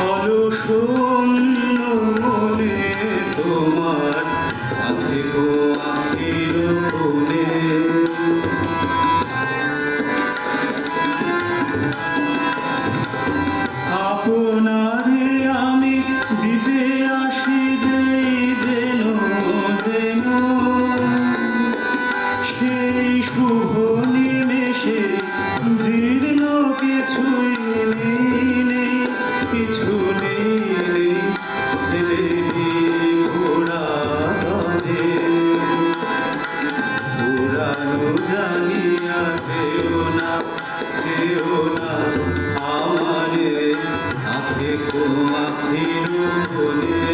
অলশূন্য মনে তোমার আধিকো আখির কোণে আপনারে আমি দিতে আসি যেন যেন সেই শুভ নিমেষে জীর্ণ কিছুই নেই কিছু নেই ফেলে দিই পুরানো জানিয়া চেও না আমারে আধিকো আখির কোণে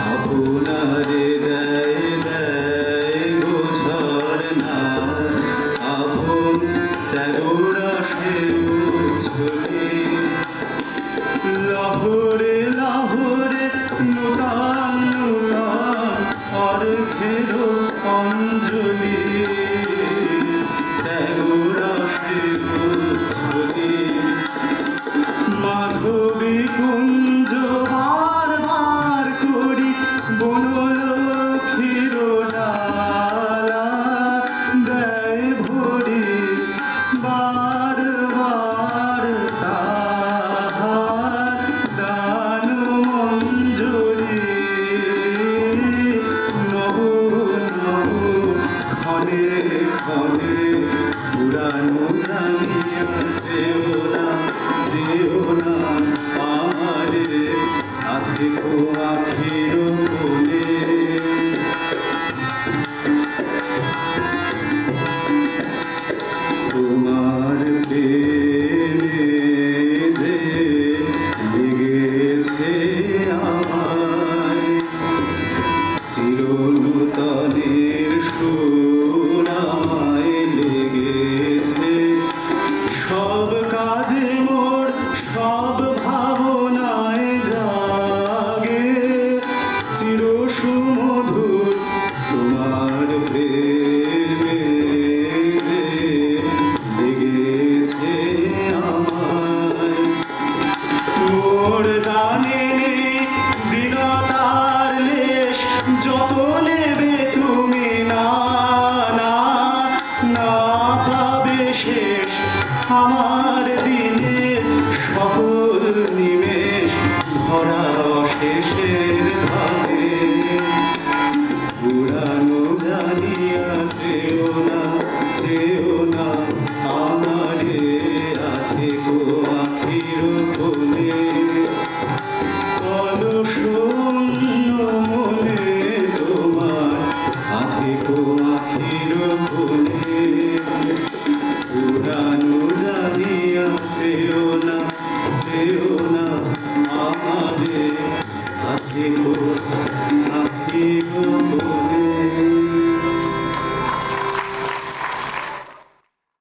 আপনারে দেয় গোঝর না আপন তেরোরা সে উছলে লাহোরে লাহোরে নূতন নূতন অর্ঘের অঞ্জলি তেরোরা সে উছলে মাধবী কুঞ্জ বার করি বনলক্ষ্মীর ডালা দেয় ভরি বার তাহার দান মঞ্জুরি নহু ক্ষণে ক্ষণে পুরানো জানিয়া যেও না আমারে আধিকো আখির কোণে তোমার প্রেমে যে লেগেছে আমায় চিরনূতনের সুর আমায় লেগেছে সব কাজে মোর সব ভাবনায় জাগে চির সুমধুর তোমার প্রেমে লেগেছে আমায় মোর দানে দীনতার লেশ যত নেবে তুমি না পাবে শেষ আমার